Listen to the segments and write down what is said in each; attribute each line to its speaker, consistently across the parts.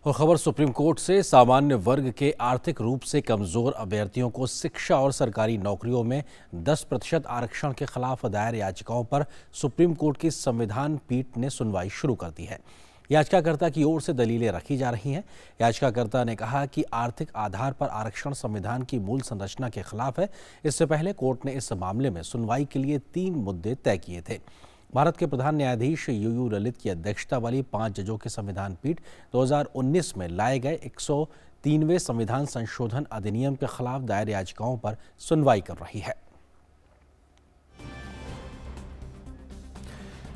Speaker 1: और खबर supreme court से। सामान्य वर्ग के आर्थिक रूप से कमजोर अभ्यर्थियों को शिक्षा और सरकारी नौकरियों में 10% आरक्षण के खिलाफ दायर याचिकाओं पर सुप्रीम कोर्ट की संविधान पीठ ने सुनवाई शुरू कर दी है। याचिकाकर्ता की ओर से दलीलें रखी जा रही हैं। याचिकाकर्ता ने कहा कि आर्थिक आधार पर आरक्षण संविधान की मूल संरचना के खिलाफ है। इससे पहले कोर्ट ने इस मामले में सुनवाई के लिए 3 मुद्दे तय किए थे। भारत के प्रधान न्यायाधीश यूयू ललित की अध्यक्षता वाली 5 जजों की संविधान पीठ 2019 में लाए गए 103वें संविधान संशोधन अधिनियम के खिलाफ दायर याचिकाओं पर सुनवाई कर रही है।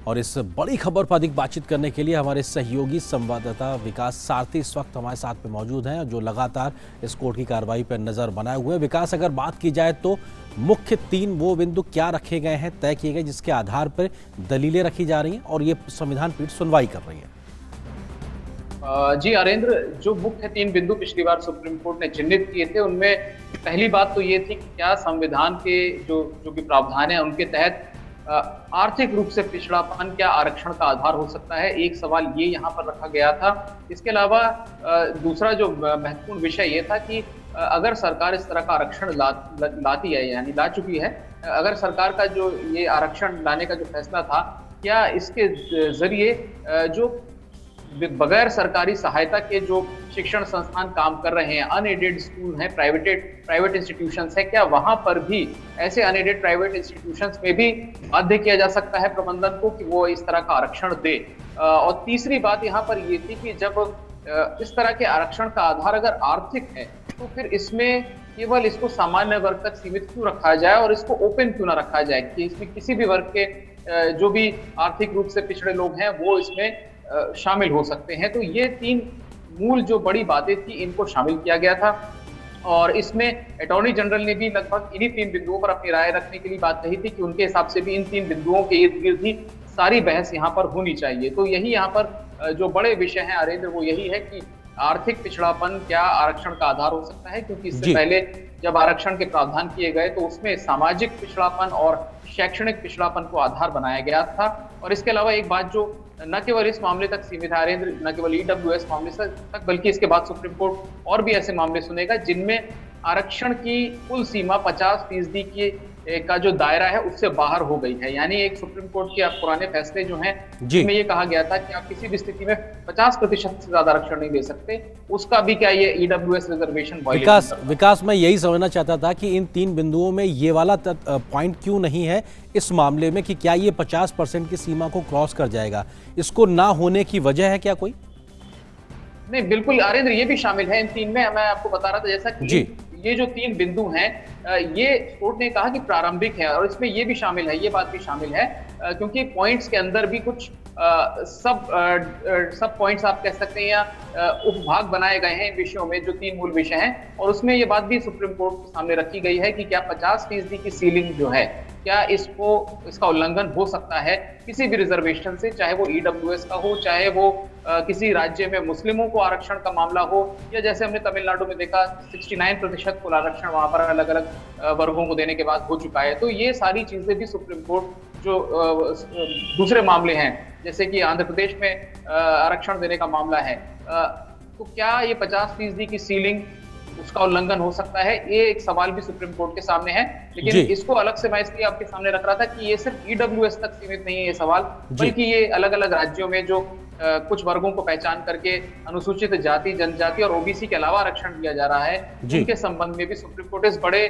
Speaker 1: और इस बड़ी खबर पर अधिक बातचीत करने के लिए हमारे सहयोगी संवाददाता विकास सारथी इस वक्त हमारे साथ में मौजूद हैं, जो लगातार इस कोर्ट की कार्रवाई पर नजर बनाए हुए हैं। विकास, अगर बात की जाए तो मुख्य 3 वो बिंदु क्या रखे गए हैं, तय किए गए, जिसके आधार पर दलीलें रखी जा रही हैं और ये संविधान पीठ सुनवाई कर रही है?
Speaker 2: जी अरेंद्र, जो मुख्य 3 बिंदु पिछली बार सुप्रीम कोर्ट ने चिन्हित किए थे, उनमें पहली बात तो ये थी कि क्या संविधान के जो भी प्रावधान है उनके तहत आर्थिक रूप से पिछड़ापन क्या आरक्षण का आधार हो सकता है। एक सवाल ये यहाँ पर रखा गया था। इसके अलावा दूसरा जो महत्वपूर्ण विषय ये था कि अगर सरकार इस तरह का आरक्षण लाती है, यानी ला चुकी है, अगर सरकार का जो ये आरक्षण लाने का जो फैसला था, क्या इसके जरिए जो बगैर सरकारी सहायता के जो शिक्षण संस्थान काम कर रहे हैं, अनएडेड स्कूल हैं, प्राइवेट इंस्टीट्यूशंस हैं, क्या वहां पर भी ऐसे अनएडेड प्राइवेट इंस्टीट्यूशंस में भी बाध्य किया जा सकता है प्रबंधन को कि वो इस तरह का आरक्षण दे। और तीसरी बात यहाँ पर ये थी कि जब इस तरह के आरक्षण का आधार अगर आर्थिक है तो फिर इसमें केवल इसको सामान्य वर्ग तक सीमित क्यों रखा जाए और इसको ओपन क्यों ना रखा जाए कि इसमें किसी भी वर्ग के जो भी आर्थिक रूप से पिछड़े लोग हैं वो इसमें शामिल हो सकते हैं। तो ये 3 मूल जो बड़ी बातें थी, इनको शामिल किया गया था और इसमें अटॉर्नी जनरल ने भी लगभग इन्हीं 3 बिंदुओं पर अपनी राय रखने के लिए बात कही थी कि उनके हिसाब से भी इन 3 बिंदुओं के इर्द गिर्द ही सारी बहस यहाँ पर होनी चाहिए। तो यही यहाँ पर जो बड़े विषय हैं अरेंद्र, वो यही है कि आर्थिक पिछड़ापन क्या आरक्षण का आधार हो सकता है, क्योंकि इससे पहले जब आरक्षण के प्रावधान किए गए तो उसमें सामाजिक पिछड़ापन और शैक्षणिक पिछड़ापन को आधार बनाया गया था। और इसके अलावा एक बात जो न केवल इस मामले तक सीमित है अरेंद्र, न केवल ईडब्ल्यूएस मामले तक, बल्कि इसके बाद सुप्रीम कोर्ट और भी ऐसे मामले सुनेगा जिनमें आरक्षण की कुल सीमा 50% की का जो दायरा है उससे बाहर हो गई है। यानी एक सुप्रीम कोर्ट के पुराने फैसले जो हैं जिसमें ये कहा गया था कि आप किसी भी स्थिति में 50% से ज्यादा आरक्षण नहीं दे सकते, उसका भी क्या ये ईडब्ल्यूएस रिजर्वेशन
Speaker 1: विकास, मैं यही समझना चाहता था कि इन 3 बिंदुओं में ये वाला पॉइंट क्यों नहीं है इस मामले में कि क्या ये 50% की सीमा को क्रॉस कर जाएगा? इसको ना होने की वजह है क्या कोई?
Speaker 2: नहीं, बिल्कुल अरेंद्र, ये भी शामिल है इन 3 में। मैं आपको बता रहा था जैसा कि ये जो 3 बिंदु हैं, ये कोर्ट ने कहा कि प्रारंभिक है और इसमें ये भी शामिल है, ये बात भी शामिल है, क्योंकि पॉइंट्स के अंदर भी कुछ सब पॉइंट्स आप कह सकते हैं या उपभाग बनाए गए हैं इन विषयों में, जो 3 मूल विषय हैं। और उसमें ये बात भी सुप्रीम कोर्ट के सामने रखी गई है कि क्या 50% की सीलिंग जो है, क्या इसका उल्लंघन हो सकता है किसी भी रिजर्वेशन से, चाहे वो ईडब्ल्यूएस का हो, चाहे वो किसी राज्य में मुस्लिमों को आरक्षण का मामला हो, या जैसे हमने तमिलनाडु में देखा 69% कुल आरक्षण वहां पर अलग अलग वर्गों को देने के बाद हो चुका है। तो ये सारी चीजें भी सुप्रीम कोर्ट जो दूसरे मामले हैं, जैसे कि आंध्र प्रदेश में आरक्षण देने का मामला है, तो क्या ये 50% की सीलिंग उसका उल्लंघन हो सकता है, ये एक सवाल भी सुप्रीम कोर्ट के सामने है। लेकिन इसको अलग से मैं इसलिए आपके सामने रख रहा था कि ये सिर्फ ईडब्ल्यूएस तक सीमित नहीं है ये सवाल, बल्कि ये अलग अलग राज्यों में जो कुछ वर्गों को पहचान करके अनुसूचित जाति, जनजाति और ओबीसी के अलावा आरक्षण दिया जा रहा है, उनके संबंध में भी सुप्रीम कोर्ट इस बड़े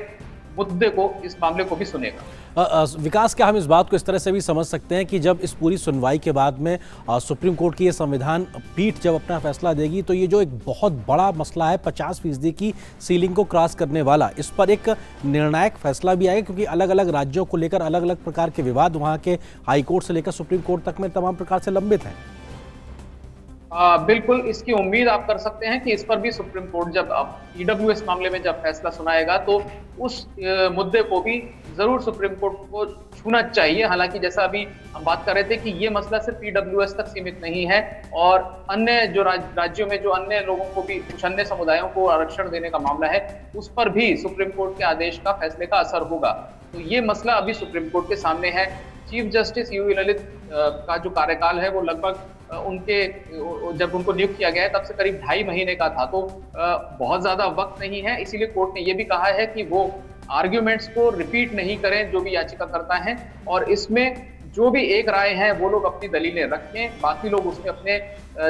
Speaker 2: मुद्दे को, इस मामले को भी सुनेगा।
Speaker 1: विकास, क्या हम इस बात को इस तरह से भी समझ सकते हैं कि जब इस पूरी सुनवाई के बाद में सुप्रीम कोर्ट की ये संविधान पीठ जब अपना फैसला देगी तो ये जो एक बहुत बड़ा मसला है 50% की सीलिंग को क्रॉस करने वाला, इस पर एक निर्णायक फैसला भी आएगा, क्योंकि अलग अलग राज्यों को लेकर अलग अलग प्रकार के विवाद वहाँ के हाईकोर्ट से लेकर सुप्रीम कोर्ट तक में तमाम प्रकार से लंबित हैं।
Speaker 2: बिल्कुल, इसकी उम्मीद आप कर सकते हैं कि इस पर भी सुप्रीम कोर्ट जब ईडब्ल्यूएस मामले में जब फैसला सुनाएगा तो उस मुद्दे को भी जरूर सुप्रीम कोर्ट को छूना चाहिए। हालांकि जैसा अभी हम बात कर रहे थे कि ये मसला सिर्फ ईडब्ल्यूएस तक सीमित नहीं है और अन्य जो राज्यों में जो अन्य लोगों को भी, कुछ अन्य समुदायों को आरक्षण देने का मामला है, उस पर भी सुप्रीम कोर्ट के आदेश का, फैसले का असर होगा। तो ये मसला अभी सुप्रीम कोर्ट के सामने है। चीफ जस्टिस यूयू ललित का जो कार्यकाल है वो लगभग उनके जब उनको नियुक्त किया गया है तब से करीब 2.5 महीने का था, तो बहुत ज्यादा वक्त नहीं है। इसीलिए कोर्ट ने यह भी कहा है कि वो आर्ग्यूमेंट्स को रिपीट नहीं करें जो भी याचिकाकर्ता हैं, और इसमें जो भी एक राय है वो लोग अपनी दलीलें रखें, बाकी लोग उसमें अपने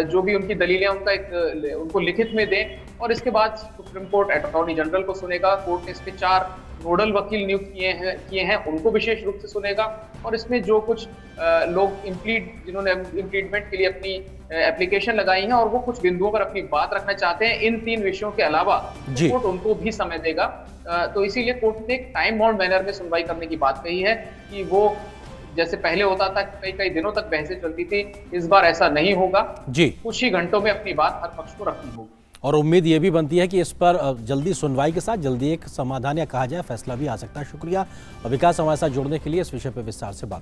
Speaker 2: जो भी उनकी दलीलें उनका एक उनको लिखित में दें, और इसके बाद सुप्रीम कोर्ट अटॉर्नी जनरल को सुनेगा। कोर्ट ने इसके 4 नोडल वकील नियुक्त किए हैं उनको विशेष रूप से सुनेगा, और इसमें जो कुछ लोग जिन्होंने इम्प्लीडमेंट के लिए अपनी एप्लीकेशन लगाई है और वो कुछ बिंदुओं पर अपनी बात रखना चाहते हैं इन 3 विषयों के अलावा, कोर्ट उनको भी समय देगा। तो इसीलिए कोर्ट ने एक टाइम बाउंड मैनर में सुनवाई करने की बात कही है कि वो जैसे पहले होता था कई कई दिनों तक बहसें चलती थी, इस बार ऐसा नहीं होगा
Speaker 1: जी।
Speaker 2: कुछ ही घंटों में अपनी बात हर पक्ष को रखनी होगी,
Speaker 1: और उम्मीद ये भी बनती है कि इस पर जल्दी सुनवाई के साथ जल्दी एक समाधान या कहा जाए फैसला भी आ सकता है। शुक्रिया विकास, हमारे साथ जुड़ने के लिए, इस विषय पर विस्तार से बात